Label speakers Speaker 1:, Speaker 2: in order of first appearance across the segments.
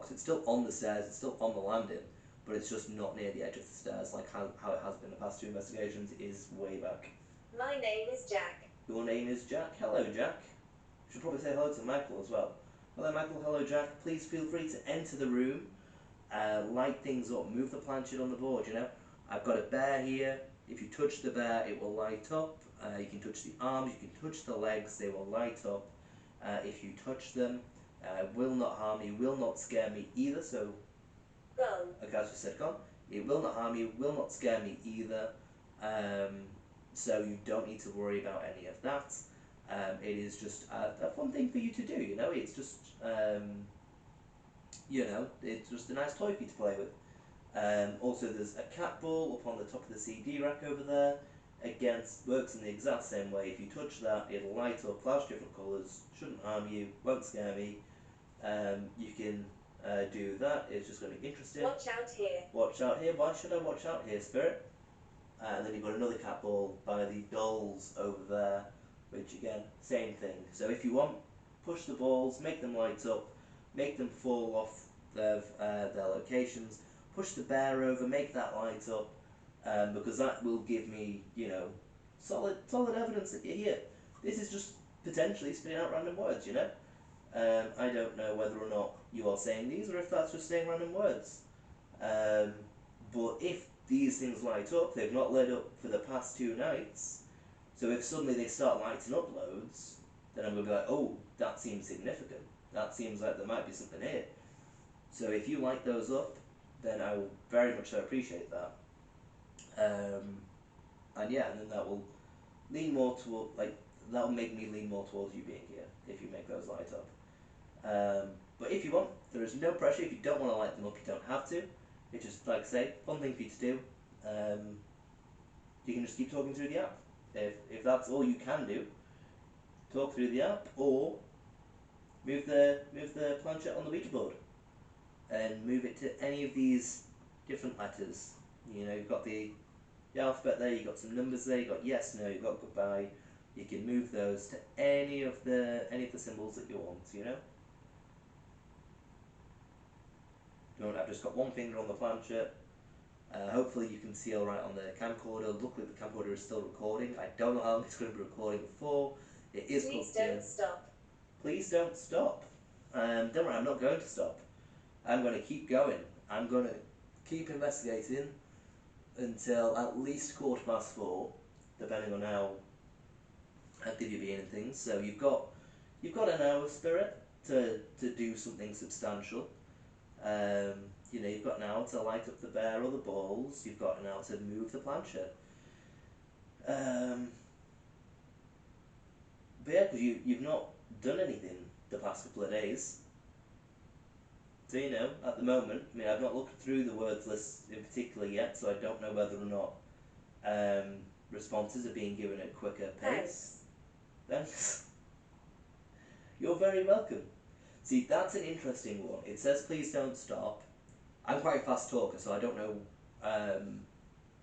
Speaker 1: because it's still on the stairs, it's still on the landing, but it's just not near the edge of the stairs like how it has been the past two investigations. Is way back.
Speaker 2: My name is Jack.
Speaker 1: Your name is Jack. Hello, Jack. You should probably say hello to Michael as well. Hello, Michael. Hello, Jack. Please feel free to enter the room, light things up, move the planchette on the board. You know, I've got a bear here. If you touch the bear, it will light up. You can touch the arms, you can touch the legs, they will light up. If you touch them, will not harm you, will not scare me either. So,
Speaker 2: Gone.
Speaker 1: okay, as we said, gone. It will not harm you, will not scare me either. So you don't need to worry about any of that. It is just a fun thing for you to do. You know, it's just it's just a nice toy for you to play with. Also, there's a cat ball up on the top of the CD rack over there. Again, works in the exact same way. If you touch that, it'll light up, flash different colours, shouldn't harm you, won't scare me. You can do that. It's just going to be interesting.
Speaker 2: Watch out here.
Speaker 1: Watch out here. Why should I watch out here, Spirit? And then you've got another cat ball by the dolls over there, which again, same thing. So if you want, push the balls, make them light up, make them fall off their locations, push the bear over, make that light up, because that will give me, solid evidence that you're here. This is just potentially spitting out random words, I don't know whether or not you are saying these or if that's just saying random words. But if these things light up, they've not lit up for the past 2 nights, so if suddenly they start lighting up loads, then I'm going to be like, oh, that seems significant. That seems like there might be something here. So if you light those up, then I will very much so appreciate that. And then that will lean more toward, that will make me lean more towards you being here, if you make those light up. But if you want, there is no pressure. If you don't want to light them up, you don't have to. It's just, like I say, fun thing for you to do. You can just keep talking through the app. If that's all you can do, talk through the app, or move the planchette on the Ouija board and move it to any of these different letters. You've got the alphabet there, you've got some numbers there, you've got yes, no, you've got goodbye. You can move those to any of the symbols that you want, I've just got one finger on the planchette. Hopefully you can see all right on the camcorder. Luckily the camcorder is still recording. I don't know how long it's going to be recording for. It is
Speaker 2: Please don't stop.
Speaker 1: Please don't stop. Don't worry, I'm not going to stop. I'm going to keep going. I'm going to keep investigating until at least 4:15, depending on how active you're being and things. So you've got an hour, Spirit, to do something substantial. You've got an hour to light up the bear or the balls. You've got an hour to move the planchette. But yeah, because you've not done anything the past couple of days. So at the moment, I've not looked through the words list in particular yet, so I don't know whether or not responses are being given at quicker pace. Thanks. You're very welcome. See, that's an interesting one. It says please don't stop. I'm quite a fast talker, so I don't know,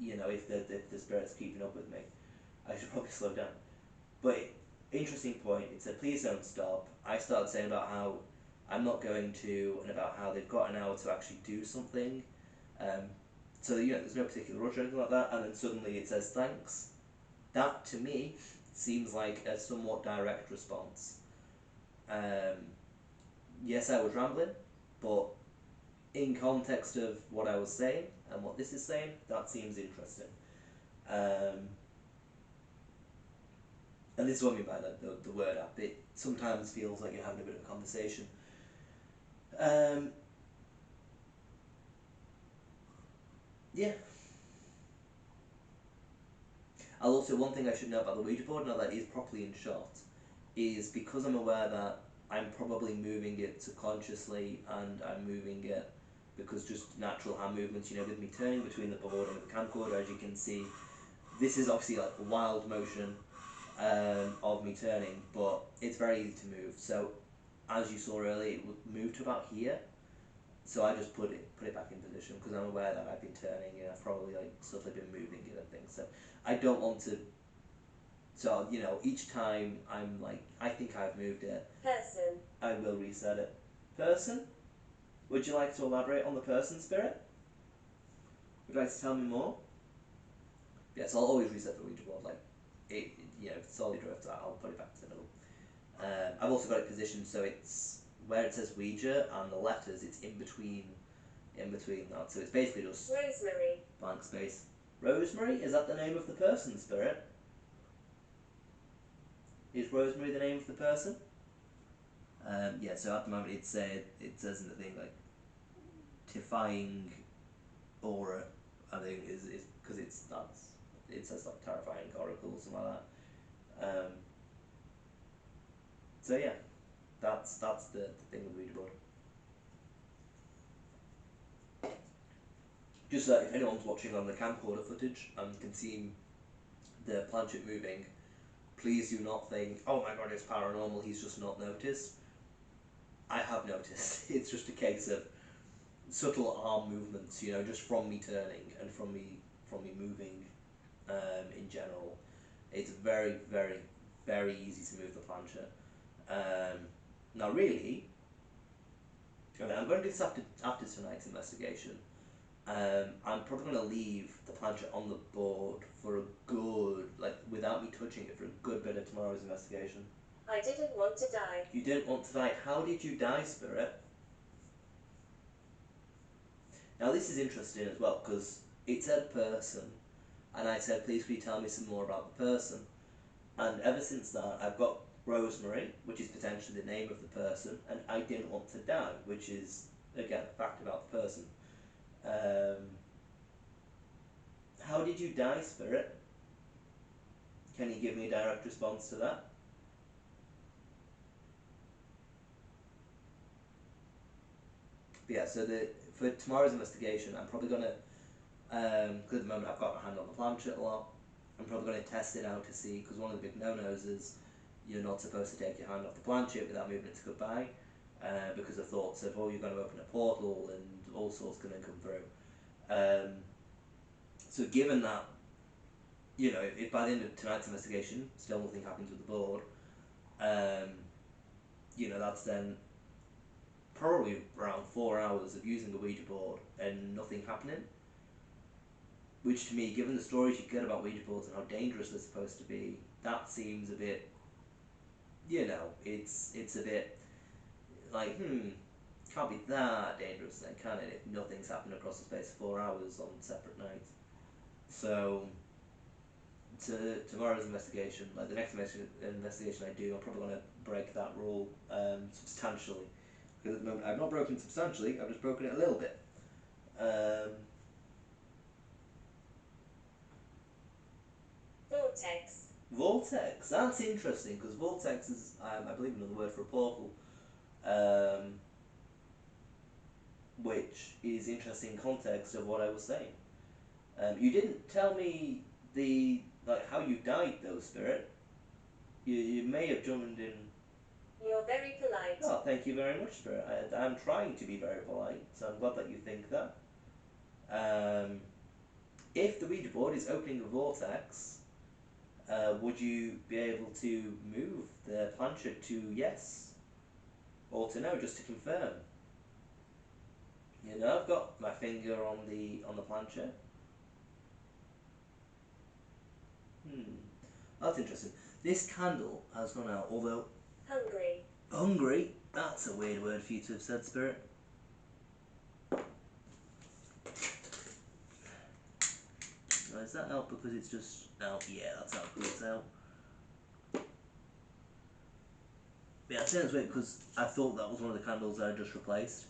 Speaker 1: if the spirit's keeping up with me. I should probably slow down. But interesting point. It said please don't stop. I started saying about how I'm not going to, and about how they've got an hour to actually do something. So there's no particular rush or anything like that. And then suddenly it says thanks. That to me seems like a somewhat direct response. Yes, I was rambling, but in context of what I was saying and what this is saying, that seems interesting. And this is what I mean by the word app. It sometimes feels like you're having a bit of a conversation. Yeah. Also, one thing I should know about the Ouija board, now that it is properly in shot, is because I'm aware that I'm probably moving it subconsciously, and I'm moving it because just natural hand movements, with me turning between the board and the camcorder, as you can see. This is obviously like wild motion of me turning, but it's very easy to move. So, as you saw earlier, it would move to about here. So I just put it back in position because I'm aware that I've been turning and I've probably subtly been moving it and things. So I don't want to. So each time I'm like, I think I've moved it.
Speaker 2: Person.
Speaker 1: I will reset it. Person. Would you like to elaborate on the person, Spirit? Would you like to tell me more? Yes, I'll always reset the Ouija board. Like, if it's solely drift, I'll put it back to the middle. I've also got it positioned so it's where it says Ouija and the letters, it's in between that. So it's basically just
Speaker 2: Rosemary.
Speaker 1: blank space. Rosemary? Is that the name of the person, Spirit? Is Rosemary the name of the person? Yeah, so at the moment it says in the thing like Tiffying Aura, I think is because it says like terrifying oracle or something like that. So yeah, that's the thing with Ouija board. Just if anyone's watching on the camcorder footage and can see the planchette moving, please do not think, oh my god, it's paranormal, he's just not noticed. I have noticed. It's just a case of subtle arm movements, just from me turning and from me moving in general. It's very, very, very easy to move the planchette. Now really, I'm going to do this after tonight's investigation. I'm probably going to leave the planchette on the board for a good, without me touching it, for a good bit of tomorrow's investigation.
Speaker 2: I didn't want to die.
Speaker 1: You didn't want to die. How did you die, Spirit? Now this is interesting as well, because it said person, and I said, please could you tell me some more about the person? And ever since that, I've got Rosemary, which is potentially the name of the person, and I didn't want to die, which is, again, a fact about the person. How did you die, Spirit? Can you give me a direct response to that? But yeah, so for tomorrow's investigation, I'm probably going to, because at the moment I've got my hand on the planchette a lot, I'm probably going to test it out to see, because one of the big no-nos is you're not supposed to take your hand off the planchette without moving it to goodbye, because of thoughts of, oh, you're going to open a portal and all sorts going to come through. So given that, if by the end of tonight's investigation still nothing happens with the board, that's then probably around 4 hours of using the Ouija board and nothing happening. Which to me, given the stories you get about Ouija boards and how dangerous they're supposed to be, that seems a bit, it's a bit like, can't be that dangerous then, can it, if nothing's happened across the space of 4 hours on separate nights. So, tomorrow's investigation, like the next investigation I do, I'm probably going to break that rule substantially. Because at the moment I've not broken substantially, I've just broken it a little bit.
Speaker 2: Vortex.
Speaker 1: Vortex, that's interesting, because vortex is, I believe, another word for a portal, which is interesting in context of what I was saying. You didn't tell me how you died though, Spirit. You may have joined in.
Speaker 2: You're very polite.
Speaker 1: Oh, thank you very much, Spirit. I'm trying to be very polite, so I'm glad that you think that. If the Ouija board is opening a vortex, would you be able to move the planchette to yes or to no, just to confirm? I've got my finger on the planchette. That's interesting. This candle has gone out, although
Speaker 2: Hungry.
Speaker 1: hungry. That's a weird word for you to have said, Spirit. Is that out because it's just out? Yeah, that's out because it's out. Yeah, it sounds weird because I thought that was one of the candles that I just replaced,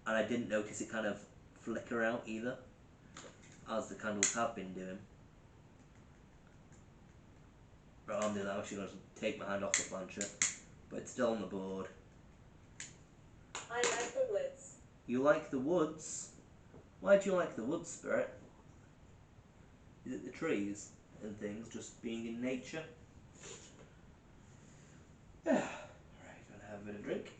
Speaker 1: and I didn't notice it kind of flicker out either, as the candles have been doing. But I'm actually going to take my hand off the planchette, but it's still on the board.
Speaker 2: I like the woods.
Speaker 1: You like the woods? Why do you like the woods, Spirit? Is it the trees and things just being in nature? Alright, gonna have a bit of drink.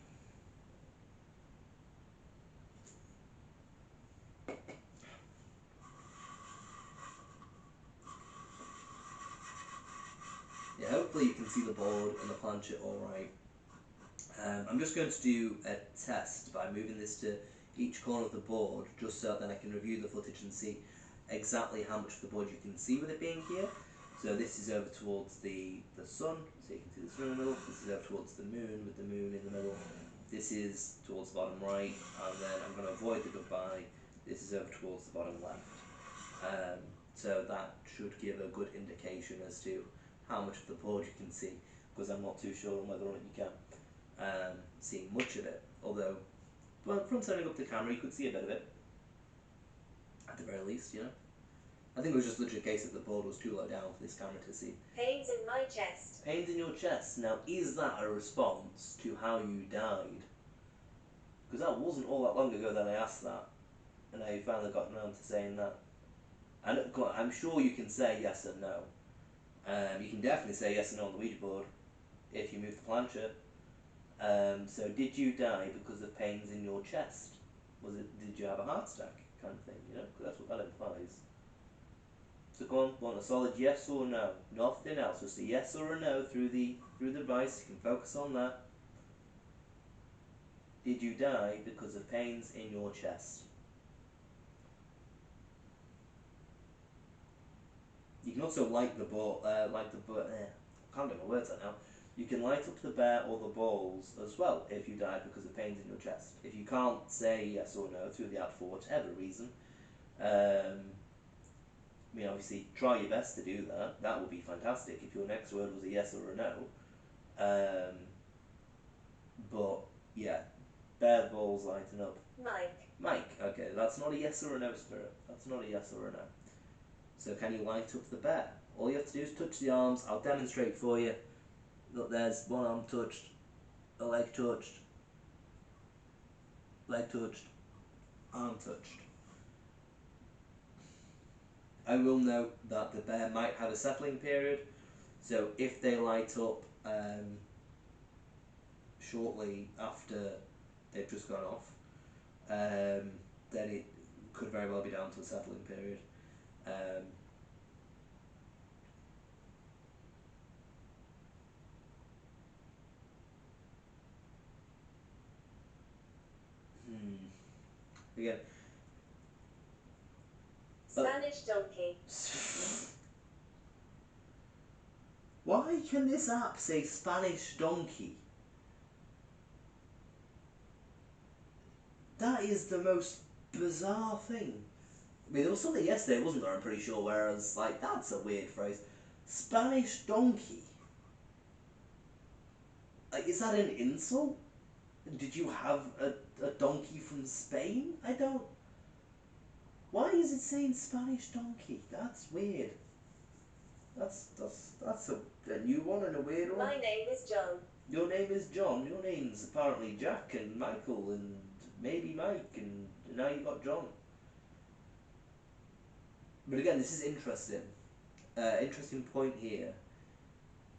Speaker 1: Yeah, hopefully you can see the board and the planchette alright. I'm just going to do a test by moving this to each corner of the board, just so then I can review the footage and see exactly how much of the board you can see with it being here. So this is over towards the sun, so you can see the sun in the middle. This is over towards the moon, with the moon in the middle. This is towards the bottom right, and then I'm going to avoid the goodbye. This is over towards the bottom left. So that should give a good indication as to how much of the board you can see, because I'm not too sure on whether or not you can see much of it. Although, well, from setting up the camera, you could see a bit of it, at the very least, you know. I think it was just literally a case that the board was too low down for this camera to see.
Speaker 2: Pains in my chest.
Speaker 1: Pains in your chest. Now, is that a response to how you died? Because that wasn't all that long ago that I asked that, and now you finally gotten around to saying that. And I'm sure you can say yes and no. You can definitely say yes and no on the Ouija board if you move the planchette. So did you die because of pains in your chest? Did you have a heart attack kind of thing, you know? 'Cause that's what that implies. So go on, want a solid yes or no? Nothing else, just a yes or a no through the device. You can focus on that. Did you die because of pains in your chest? You can also light the ball, I can't get my words out now. You can light up the bear or the balls as well if you die because of pains in your chest. If you can't say yes or no through the app for whatever reason, obviously try your best to do that. That would be fantastic if your next word was a yes or a no. But yeah, bear, balls, lighting up. Mike, okay, that's not a yes or a no, Spirit. That's not a yes or a no. So can you light up the bear? All you have to do is touch the arms. I'll demonstrate for you. Look, there's one arm touched, a leg touched, arm touched. I will note that the bear might have a settling period, so if they light up shortly after they've just gone off, then it could very well be down to a settling period. Again.
Speaker 2: Spanish donkey.
Speaker 1: Why can this app say Spanish donkey? That is the most bizarre thing. I mean, there was something yesterday, wasn't there? I'm pretty sure, whereas, like, that's a weird phrase. Spanish donkey. Like, is that an insult? Did you have a donkey from Spain? I don't... Why is it saying Spanish donkey? That's weird. That's a new one and a weird one.
Speaker 2: My name is John.
Speaker 1: Your name is John. Your name's apparently Jack and Michael and maybe Mike, and now you've got John. But again, this is interesting. Interesting point here